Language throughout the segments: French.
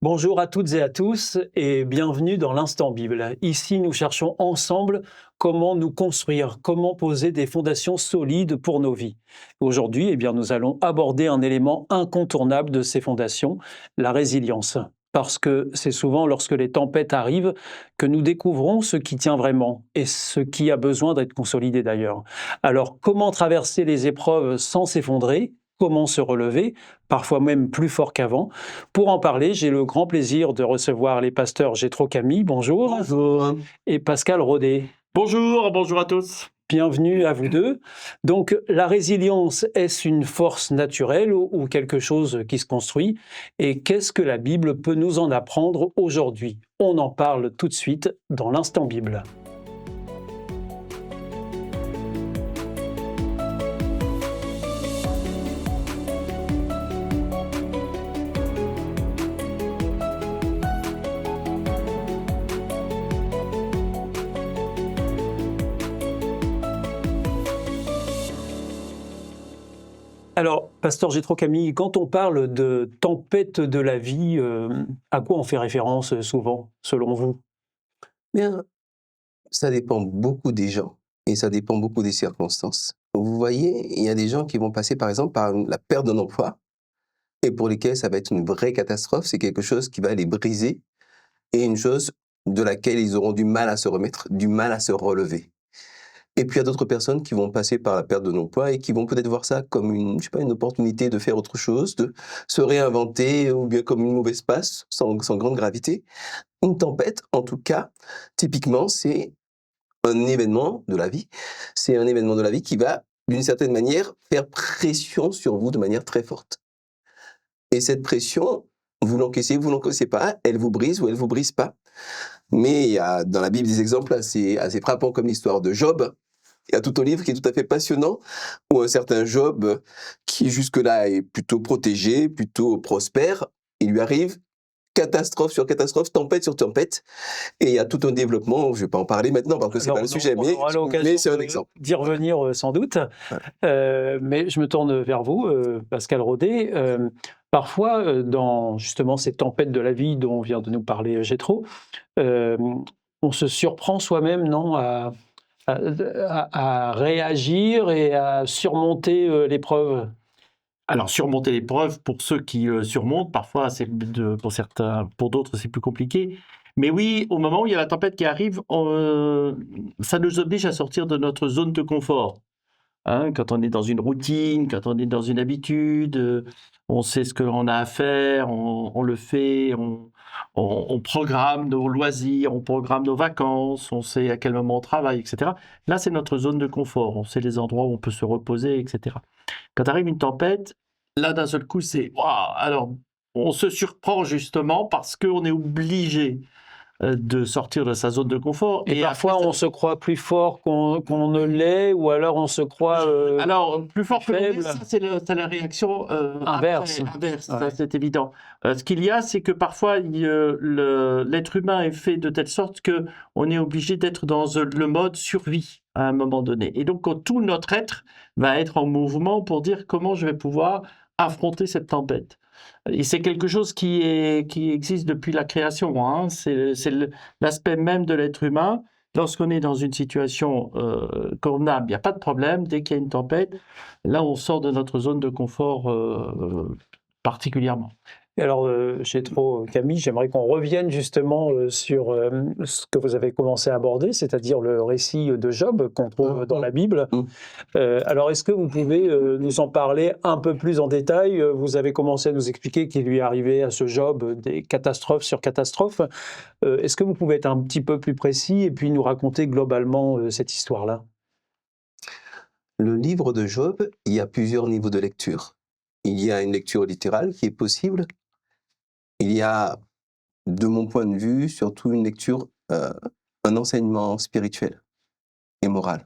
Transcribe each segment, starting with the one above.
Bonjour à toutes et à tous et bienvenue dans l'Instant Bible. Ici, nous cherchons ensemble comment nous construire, comment poser des fondations solides pour nos vies. Aujourd'hui, nous allons aborder un élément incontournable de ces fondations, la résilience. Parce que c'est souvent lorsque les tempêtes arrivent que nous découvrons ce qui tient vraiment et ce qui a besoin d'être consolidé d'ailleurs. Alors, comment traverser les épreuves sans s'effondrer? Comment se relever, parfois même plus fort qu'avant? Pour en parler, j'ai le grand plaisir de recevoir les pasteurs Jétro Camille, bonjour, Bonjour. et Pascal Rodet. Bonjour à tous. Bienvenue à vous deux. Donc, la résilience, est-ce une force naturelle ou quelque chose qui se construit? Et qu'est-ce que la Bible peut nous en apprendre aujourd'hui? On en parle tout de suite dans l'Instant Bible. Alors, pasteur Jétro Camille, quand on parle de tempête de la vie, à quoi on fait référence souvent, selon vous? Bien, ça dépend beaucoup des gens et ça dépend beaucoup des circonstances. Vous voyez, il y a des gens qui vont passer par exemple par la perte d'un emploi et pour lesquels ça va être une vraie catastrophe, c'est quelque chose qui va les briser et une chose de laquelle ils auront du mal à se remettre, du mal à se relever. Et puis il y a d'autres personnes qui vont passer par la perte d'un emploi et qui vont peut-être voir ça comme une, je sais pas, une opportunité de faire autre chose, de se réinventer ou bien comme une mauvaise passe sans grande gravité. Une tempête, en tout cas, typiquement, c'est un événement de la vie. C'est un événement de la vie qui va, d'une certaine manière, faire pression sur vous de manière très forte. Et cette pression, vous l'encaissez pas, elle vous brise ou elle vous brise pas. Mais il y a dans la Bible des exemples assez frappants comme l'histoire de Job. Il y a tout un livre qui est tout à fait passionnant, où un certain Job, qui jusque-là est plutôt protégé, plutôt prospère, il lui arrive catastrophe sur catastrophe, tempête sur tempête, et il y a tout un développement, je ne vais pas en parler maintenant parce que c'est pas le sujet, mais c'est un exemple. D'y revenir sans doute. Mais je me tourne vers vous, Pascal Rodet. Parfois, dans justement ces tempêtes de la vie dont vient de nous parler Jétro, on se surprend soi-même, non, à réagir et à surmonter l'épreuve. Alors, surmonter l'épreuve, pour ceux qui surmontent, parfois, pour certains, pour d'autres, c'est plus compliqué. Mais oui, au moment où il y a la tempête qui arrive, ça nous oblige à sortir de notre zone de confort. Hein, quand on est dans une routine, quand on est dans une habitude, on sait ce que l'on a à faire, on le fait, on programme nos loisirs, on programme nos vacances, on sait à quel moment on travaille, etc. Là, c'est notre zone de confort, on sait les endroits où on peut se reposer, etc. Quand arrive une tempête, là, d'un seul coup, c'est « waouh !» Alors, on se surprend justement parce qu'on est obligé de sortir de sa zone de confort. Et parfois, après, on se croit plus fort qu'on ne l'est, ou alors on se croit alors, plus fort faible. Que l'on est, ça, c'est la réaction inverse. Inverse, Ouais. ça, c'est évident. Ce qu'il y a, c'est que parfois, l'être humain est fait de telle sorte qu'on est obligé d'être dans le mode survie à un moment donné. Et donc, tout notre être va être en mouvement pour dire comment je vais pouvoir affronter cette tempête. Et c'est quelque chose qui existe depuis la création, hein. C'est l'aspect même de l'être humain. Lorsqu'on est dans une situation convenable, il n'y a pas de problème. Dès qu'il y a une tempête, là, on sort de notre zone de confort particulièrement. Et alors, Jétro Camille, j'aimerais qu'on revienne justement sur ce que vous avez commencé à aborder, c'est-à-dire le récit de Job qu'on trouve dans la Bible. Alors, est-ce que vous pouvez nous en parler un peu plus en détail? Vous avez commencé à nous expliquer qu'il lui arrivait à ce Job des catastrophes sur catastrophes. Est-ce que vous pouvez être un petit peu plus précis et puis nous raconter globalement cette histoire-là? Le livre de Job, il y a plusieurs niveaux de lecture. Il y a une lecture littérale qui est possible. Il y a, de mon point de vue, surtout une lecture, un enseignement spirituel et moral.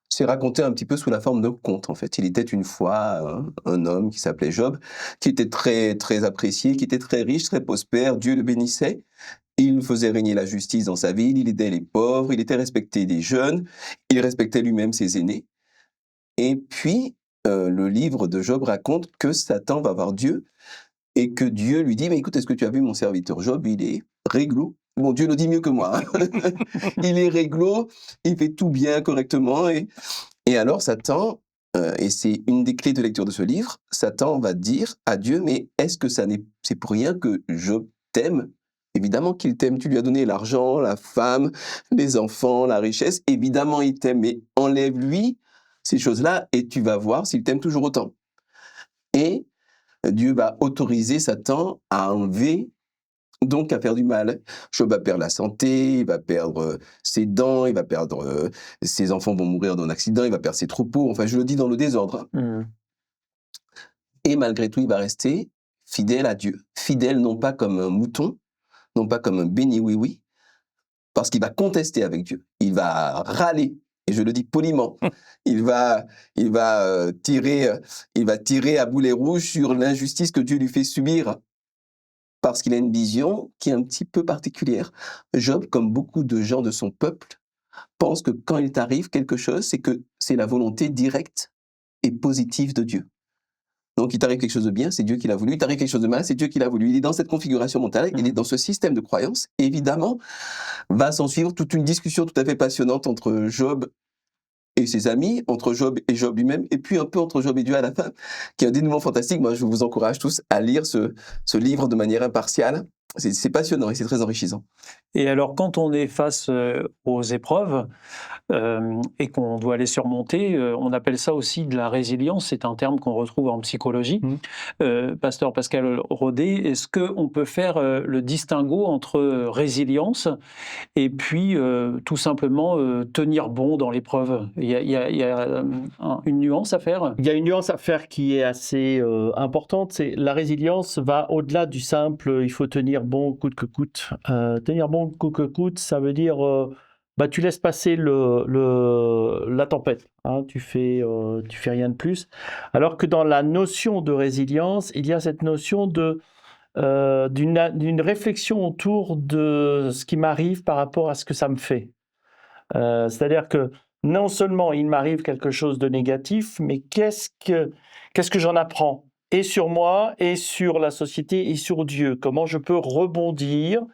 C'est raconté un petit peu sous la forme d'un conte, en fait. Il était une fois un homme qui s'appelait Job, qui était très, très apprécié, qui était très riche, très prospère. Dieu le bénissait. Il faisait régner la justice dans sa ville, il aidait les pauvres, il était respecté des jeunes, il respectait lui-même ses aînés. Et puis, le livre de Job raconte que Satan va voir Dieu et que Dieu lui dit, mais écoute, est-ce que tu as vu mon serviteur Job? Il est réglo. Bon, Dieu le dit mieux que moi, hein. Il est réglo, il fait tout bien, correctement. Et alors Satan, et c'est une des clés de lecture de ce livre, Satan va dire à Dieu, mais est-ce que c'est pour rien que Job t'aime? Évidemment qu'il t'aime, tu lui as donné l'argent, la femme, les enfants, la richesse, évidemment il t'aime, mais enlève-lui ces choses-là et tu vas voir s'il t'aime toujours autant. Et Dieu va autoriser Satan à enlever, donc à faire du mal. Job va perdre la santé, il va perdre ses dents, il va perdre ses enfants vont mourir d'un accident, il va perdre ses troupeaux, enfin je le dis dans le désordre. Et malgré tout, il va rester fidèle à Dieu. Fidèle non pas comme un mouton, non pas comme un béni oui-oui, parce qu'il va contester avec Dieu. Il va râler, et je le dis poliment. Il va tirer à boulet rouge sur l'injustice que Dieu lui fait subir, parce qu'il a une vision qui est un petit peu particulière. Job, comme beaucoup de gens de son peuple, pense que quand il t'arrive quelque chose, c'est que c'est la volonté directe et positive de Dieu. Donc, il t'arrive quelque chose de bien, c'est Dieu qui l'a voulu. Il t'arrive quelque chose de mal, c'est Dieu qui l'a voulu. Il est dans cette configuration mentale, il est dans ce système de croyance. Évidemment, va s'en suivre toute une discussion tout à fait passionnante entre Job et ses amis, entre Job et Job lui-même, et puis un peu entre Job et Dieu à la fin, qui est un dénouement fantastique. Moi, je vous encourage tous à lire ce livre de manière impartiale. C'est passionnant et c'est très enrichissant. Et alors, quand on est face aux épreuves et qu'on doit les surmonter, on appelle ça aussi de la résilience. C'est un terme qu'on retrouve en psychologie. Pasteur Pascal Rodet, est-ce qu'on peut faire le distinguo entre résilience et puis tout simplement tenir bon dans l'épreuve? Il y a une nuance à faire? Il y a une nuance à faire qui est assez importante, c'est la résilience va au-delà du simple il faut tenir bon coûte que coûte. Tenir bon coûte que coûte, ça veut dire tu laisses passer la tempête, hein, tu fais rien de plus. Alors que dans la notion de résilience, il y a cette notion d'une réflexion autour de ce qui m'arrive par rapport à ce que ça me fait. C'est-à-dire que non seulement il m'arrive quelque chose de négatif, mais qu'est-ce que j'en apprends? Et sur moi, et sur la société, et sur Dieu. Comment je peux rebondir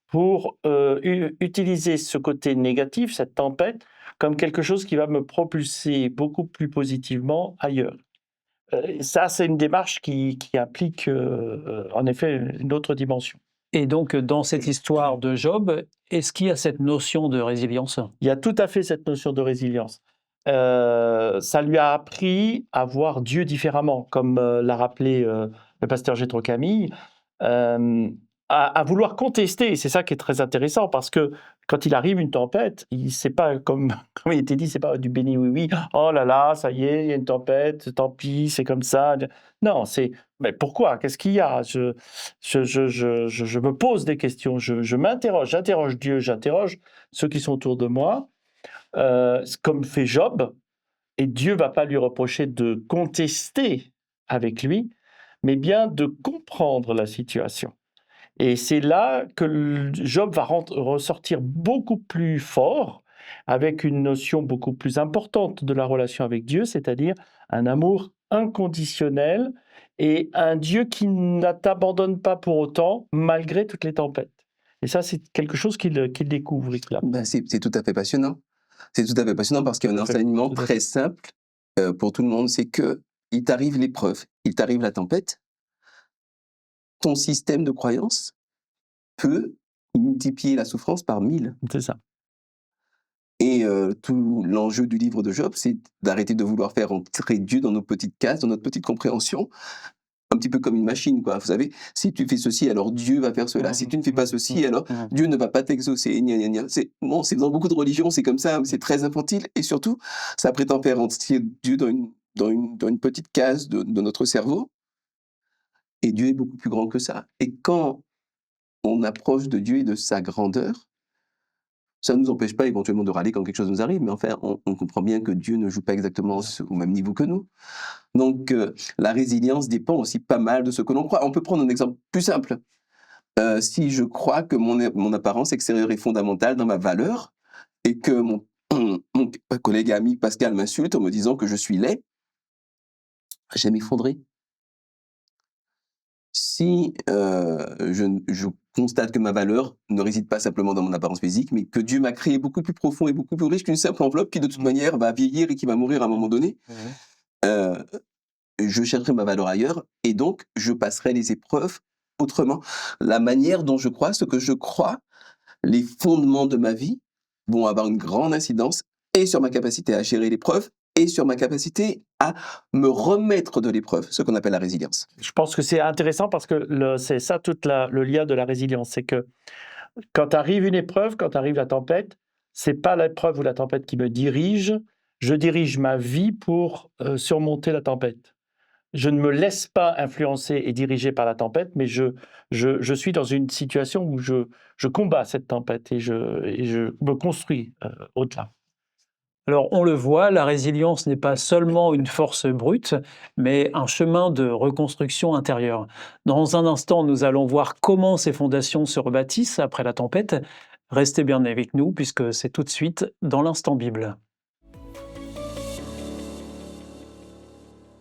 pour utiliser ce côté négatif, cette tempête, comme quelque chose qui va me propulser beaucoup plus positivement ailleurs. Ça, c'est une démarche qui implique en effet une autre dimension. Et donc, dans cette histoire de Job, est-ce qu'il y a cette notion de résilience? Il y a tout à fait cette notion de résilience. Ça lui a appris à voir Dieu différemment, comme l'a rappelé le pasteur Jétro Camille, à vouloir contester. Et c'est ça qui est très intéressant, parce que quand il arrive une tempête, c'est pas comme il était dit, c'est pas du béni oui-oui. Oh là là, ça y est, il y a une tempête, tant pis, c'est comme ça. Non, c'est mais pourquoi? Qu'est-ce qu'il y a? Je me pose des questions, je m'interroge, j'interroge Dieu, j'interroge ceux qui sont autour de moi, comme fait Job, et Dieu va pas lui reprocher de contester avec lui, mais bien de comprendre la situation. Et c'est là que Job va ressortir beaucoup plus fort, avec une notion beaucoup plus importante de la relation avec Dieu, c'est-à-dire un amour inconditionnel et un Dieu qui ne t'abandonne pas pour autant, malgré toutes les tempêtes. Et ça, c'est quelque chose qu'il découvre. C'est tout à fait passionnant. C'est tout à fait passionnant parce qu'il y a un enseignement très simple pour tout le monde, c'est que il t'arrive l'épreuve, il t'arrive la tempête, ton système de croyance peut multiplier la souffrance par 1000. C'est ça. Et tout l'enjeu du livre de Job, c'est d'arrêter de vouloir faire entrer Dieu dans nos petites cases, dans notre petite compréhension, un petit peu comme une machine, quoi. Vous savez, si tu fais ceci, alors Dieu va faire cela. Si tu ne fais pas ceci, alors Dieu ne va pas t'exaucer. C'est dans beaucoup de religions, c'est comme ça, c'est très infantile. Et surtout, ça prétend faire entrer Dieu dans une petite case de notre cerveau. Et Dieu est beaucoup plus grand que ça. Et quand on approche de Dieu et de sa grandeur, ça ne nous empêche pas éventuellement de râler quand quelque chose nous arrive, mais enfin, on comprend bien que Dieu ne joue pas exactement au même niveau que nous. Donc, la résilience dépend aussi pas mal de ce que l'on croit. On peut prendre un exemple plus simple. Si je crois que mon apparence extérieure est fondamentale dans ma valeur, et que mon collègue et ami Pascal m'insulte en me disant que je suis laid, je vais m'effondrer. Si je constate que ma valeur ne réside pas simplement dans mon apparence physique, mais que Dieu m'a créé beaucoup plus profond et beaucoup plus riche qu'une simple enveloppe qui, de toute manière, va vieillir et qui va mourir à un moment donné, euh, je chercherai ma valeur ailleurs et donc je passerai les épreuves autrement. La manière dont je crois, ce que je crois, les fondements de ma vie vont avoir une grande incidence et sur ma capacité à gérer l'épreuve et sur ma capacité à me remettre de l'épreuve, ce qu'on appelle la résilience. Je pense que c'est intéressant parce que c'est ça tout le lien de la résilience. C'est que quand arrive une épreuve, quand arrive la tempête, c'est pas l'épreuve ou la tempête qui me dirige. Je dirige ma vie pour surmonter la tempête. Je ne me laisse pas influencer et diriger par la tempête, mais je suis dans une situation où je combats cette tempête et je me construis au-delà. Alors, on le voit, la résilience n'est pas seulement une force brute, mais un chemin de reconstruction intérieure. Dans un instant, nous allons voir comment ces fondations se rebâtissent après la tempête. Restez bien avec nous, puisque c'est tout de suite dans l'Instant Bible.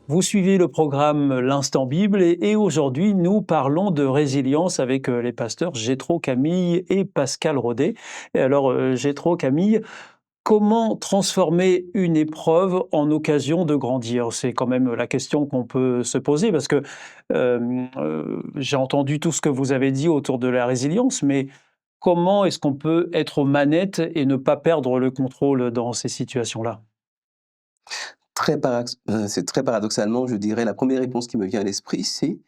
Vous suivez le programme L'Instant Bible et aujourd'hui nous parlons de résilience avec les pasteurs Jétro Camille et Pascal Rodet. Et alors Jétro Camille, comment transformer une épreuve en occasion de grandir? C'est quand même la question qu'on peut se poser parce que j'ai entendu tout ce que vous avez dit autour de la résilience, mais comment est-ce qu'on peut être aux manettes et ne pas perdre le contrôle dans ces situations-là? C'est très paradoxalement, je dirais, la première réponse qui me vient à l'esprit, c'est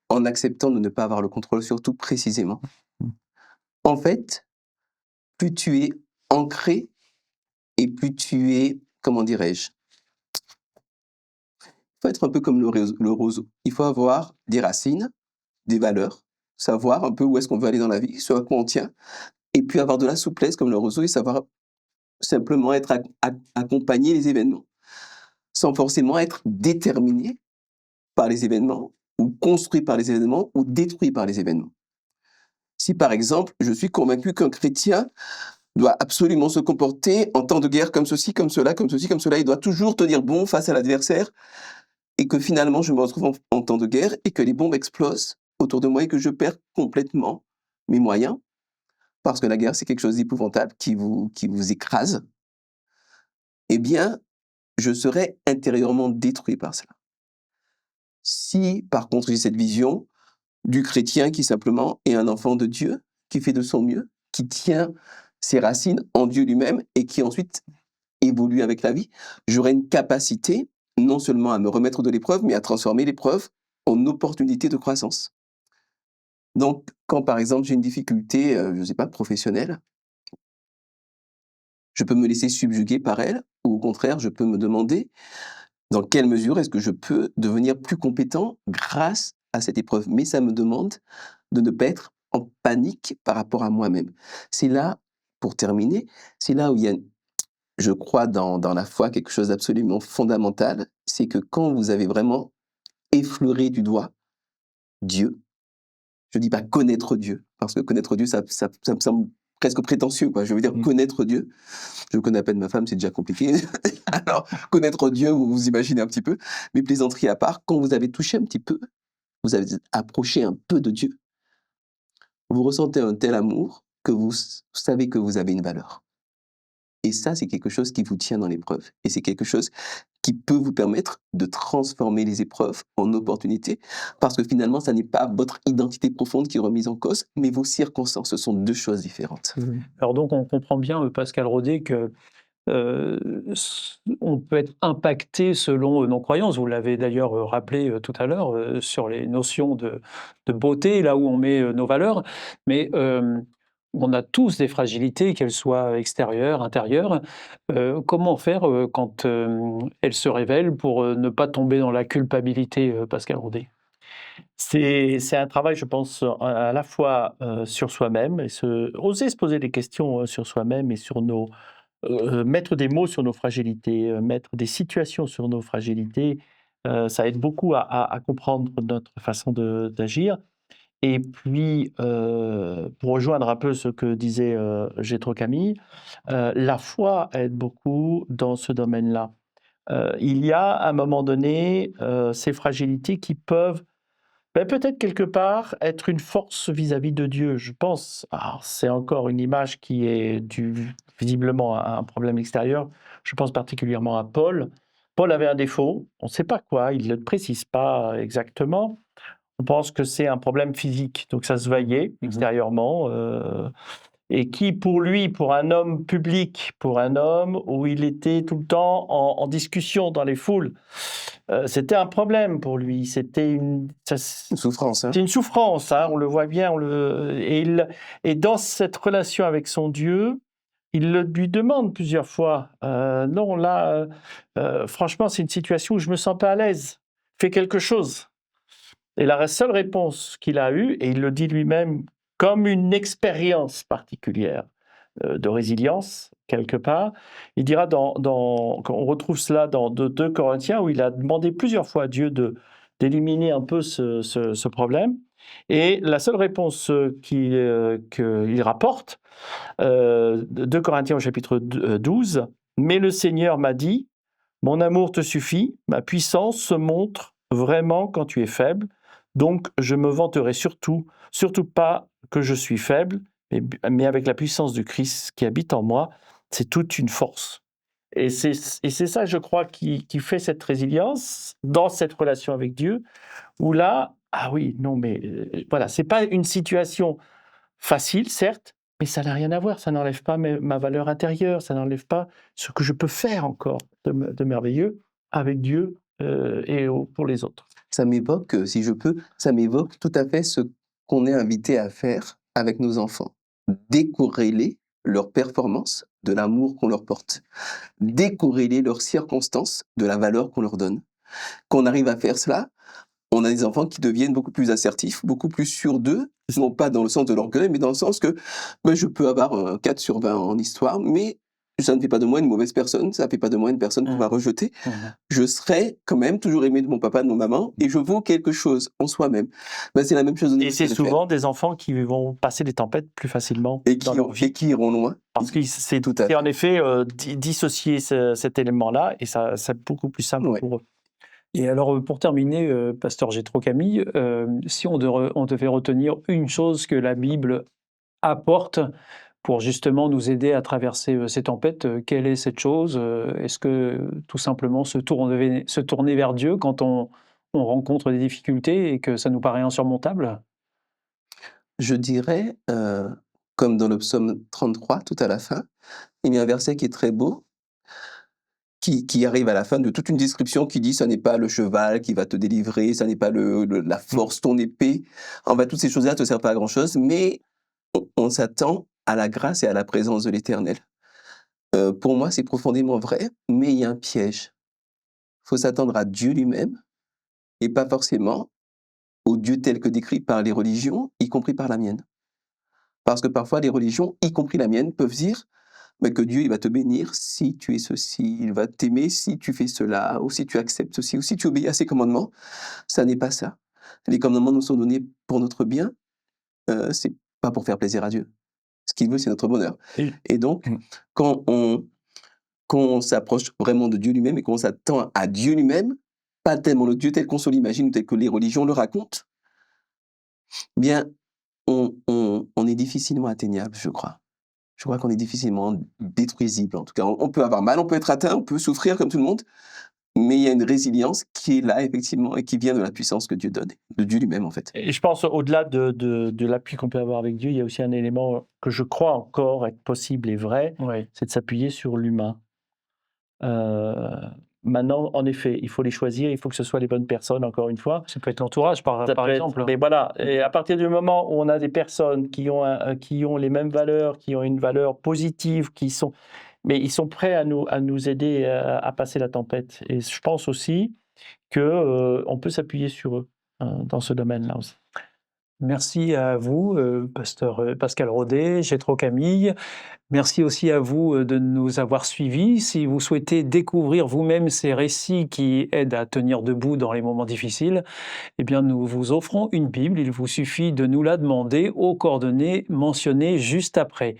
en acceptant de ne pas avoir le contrôle sur tout précisément. En fait, plus tu es ancré et plus tu es, comment dirais-je, il faut être un peu comme le roseau. Il faut avoir des racines, des valeurs, savoir un peu où est-ce qu'on veut aller dans la vie, ce à quoi on tient, et puis avoir de la souplesse comme le roseau et savoir simplement être accompagner les événements, sans forcément être déterminé par les événements, ou construit par les événements, ou détruit par les événements. Si par exemple, je suis convaincu qu'un chrétien doit absolument se comporter en temps de guerre comme ceci, comme cela, comme ceci, comme cela, il doit toujours tenir bon face à l'adversaire, et que finalement je me retrouve en temps de guerre, et que les bombes explosent autour de moi, et que je perds complètement mes moyens, parce que la guerre c'est quelque chose d'épouvantable qui vous écrase, eh bien, je serai intérieurement détruit par cela. Si, par contre, j'ai cette vision du chrétien qui simplement est un enfant de Dieu, qui fait de son mieux, qui tient ses racines en Dieu lui-même et qui ensuite évolue avec la vie, j'aurai une capacité non seulement à me remettre de l'épreuve, mais à transformer l'épreuve en opportunité de croissance. Donc, quand par exemple j'ai une difficulté, je ne sais pas, professionnelle, je peux me laisser subjuguer par elle, ou au contraire, je peux me demander dans quelle mesure est-ce que je peux devenir plus compétent grâce à cette épreuve? Mais ça me demande de ne pas être en panique par rapport à moi-même. C'est là, pour terminer, c'est là où il y a, je crois, dans la foi, quelque chose d'absolument fondamental, c'est que quand vous avez vraiment effleuré du doigt Dieu, je ne dis pas connaître Dieu, parce que connaître Dieu, ça me semble presque prétentieux, quoi. Je veux dire connaître Dieu. Je connais à peine ma femme, c'est déjà compliqué. Alors, connaître Dieu, vous vous imaginez un petit peu. Mais plaisanterie à part, quand vous avez touché un petit peu, vous avez approché un peu de Dieu, vous ressentez un tel amour que vous savez que vous avez une valeur. Et ça, c'est quelque chose qui vous tient dans l'épreuve. Et c'est quelque chose qui peut vous permettre de transformer les épreuves en opportunités, parce que finalement, ça n'est pas votre identité profonde qui est remise en cause, mais vos circonstances. Ce sont deux choses différentes. Alors donc on comprend bien, Pascal Rodet, que on peut être impacté selon nos croyances. Vous l'avez d'ailleurs rappelé tout à l'heure sur les notions de beauté, là où on met nos valeurs. Mais on a tous des fragilités, qu'elles soient extérieures, intérieures. Comment faire quand elles se révèlent pour ne pas tomber dans la culpabilité, Pascal Rodet? C'est un travail, je pense, à la fois sur soi-même, et oser se poser des questions sur soi-même et sur mettre des mots sur nos fragilités, mettre des situations sur nos fragilités, ça aide beaucoup à comprendre notre façon d'agir. Et puis, pour rejoindre un peu ce que disait Jétro Camille, la foi aide beaucoup dans ce domaine-là. Il y a à un moment donné ces fragilités qui peuvent Ben, peut-être quelque part être une force vis-à-vis de Dieu, je pense. Alors, c'est encore une image qui est visiblement un problème extérieur. Je pense particulièrement à Paul. Paul avait un défaut, on ne sait pas quoi, il ne le précise pas exactement. On pense que c'est un problème physique, donc ça se voyait extérieurement. Et qui, pour lui, pour un homme public, pour un homme où il était tout le temps en discussion dans les foules, c'était un problème pour lui. C'était une souffrance. Hein. c'est une souffrance, hein, on le voit bien. Et dans cette relation avec son Dieu, il lui demande plusieurs fois, non, là, franchement, c'est une situation où je me sens pas à l'aise. Fais quelque chose. Et la seule réponse qu'il a eue, et il le dit lui-même comme une expérience particulière de résilience, quelque part, il dira, on retrouve cela dans 2 Corinthiens, où il a demandé plusieurs fois à Dieu d'éliminer un peu ce problème. Et la seule réponse qu'il rapporte, 2 Corinthiens au chapitre 12, « Mais le Seigneur m'a dit, mon amour te suffit, ma puissance se montre vraiment quand tu es faible, donc je me vanterai surtout pas que je suis faible, mais avec la puissance du Christ qui habite en moi, c'est toute une force. » Et c'est ça, je crois, qui fait cette résilience dans cette relation avec Dieu, où là, ah oui, non, mais voilà, c'est pas une situation facile, certes, mais ça n'a rien à voir, ça n'enlève pas ma valeur intérieure, ça n'enlève pas ce que je peux faire encore de merveilleux avec Dieu pour les autres. Ça m'évoque, si je peux, ça m'évoque tout à fait ce qu'on est invité à faire avec nos enfants. Décorréler leur performance de l'amour qu'on leur porte. Décorréler leurs circonstances de la valeur qu'on leur donne. Quand on arrive à faire cela, on a des enfants qui deviennent beaucoup plus assertifs, beaucoup plus sûrs d'eux, non pas dans le sens de l'orgueil, mais dans le sens que je peux avoir un 4 sur 20 en histoire, mais ça ne fait pas de moi une mauvaise personne, ça ne fait pas de moi une personne qu'on va rejeter. Je serai quand même toujours aimé de mon papa, de mon maman, et je vaux quelque chose en soi-même. C'est la même chose. Et c'est souvent des enfants qui vont passer les tempêtes plus facilement et qui iront loin. Parce que c'est en effet dissocier cet élément-là, et ça c'est beaucoup plus simple pour eux. Et alors, pour terminer, pasteur Jétro Camille, si on devait retenir une chose que la Bible apporte pour justement nous aider à traverser ces tempêtes, quelle est cette chose? Est-ce que tout simplement se tourner vers Dieu quand on rencontre des difficultés et que ça nous paraît insurmontable? Je dirais, comme dans le psaume 33, tout à la fin, il y a un verset qui est très beau, qui arrive à la fin de toute une description qui dit: « Ça n'est pas le cheval qui va te délivrer, ça n'est pas la force, ton épée. » En fait, toutes ces choses-là ne te servent pas à grand-chose, mais on s'attend à la grâce et à la présence de l'Éternel. Pour moi, c'est profondément vrai, mais il y a un piège. Il faut s'attendre à Dieu lui-même et pas forcément au Dieu tel que décrit par les religions, y compris par la mienne. Parce que parfois, les religions, y compris la mienne, peuvent dire que Dieu il va te bénir si tu es ceci, il va t'aimer si tu fais cela, ou si tu acceptes ceci, ou si tu obéis à ses commandements. Ça n'est pas ça. Les commandements nous sont donnés pour notre bien, c'est pas pour faire plaisir à Dieu. Ce qu'il veut, c'est notre bonheur. Et donc, quand on s'approche vraiment de Dieu lui-même et qu'on s'attend à Dieu lui-même, pas tellement le Dieu tel qu'on se l'imagine ou tel que les religions le racontent, bien, on est difficilement atteignable, je crois. Je crois qu'on est difficilement détruisible. En tout cas, on peut avoir mal, on peut être atteint, on peut souffrir comme tout le monde, mais il y a une résilience qui est là, effectivement, et qui vient de la puissance que Dieu donne, de Dieu lui-même, en fait. Et je pense, au-delà de l'appui qu'on peut avoir avec Dieu, il y a aussi un élément que je crois encore être possible et vrai, c'est de s'appuyer sur l'humain. Maintenant, en effet, il faut les choisir, il faut que ce soit les bonnes personnes, encore une fois. Ça peut être l'entourage, par exemple. Mais voilà, et à partir du moment où on a des personnes qui ont les mêmes valeurs, qui ont une valeur positive, mais ils sont prêts à nous aider à passer la tempête. Et je pense aussi qu'on peut s'appuyer sur eux dans ce domaine-là aussi. Merci à vous, pasteur Pascal Rodet, Jétro Camille. Merci aussi à vous de nous avoir suivis. Si vous souhaitez découvrir vous-même ces récits qui aident à tenir debout dans les moments difficiles, eh bien nous vous offrons une Bible. Il vous suffit de nous la demander aux coordonnées mentionnées juste après.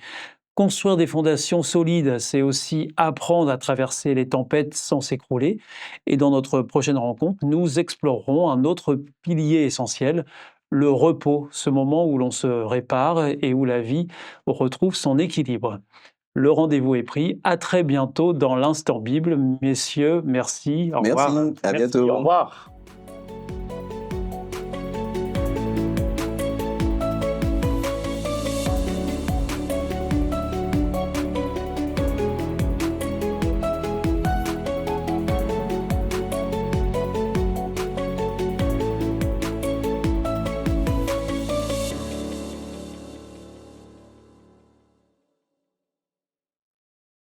Construire des fondations solides, c'est aussi apprendre à traverser les tempêtes sans s'écrouler. Et dans notre prochaine rencontre, nous explorerons un autre pilier essentiel, le repos, ce moment où l'on se répare et où la vie retrouve son équilibre. Le rendez-vous est pris. À très bientôt dans l'Instant Bible. Messieurs, merci. Au revoir. Merci, à Merci, bientôt. au revoir.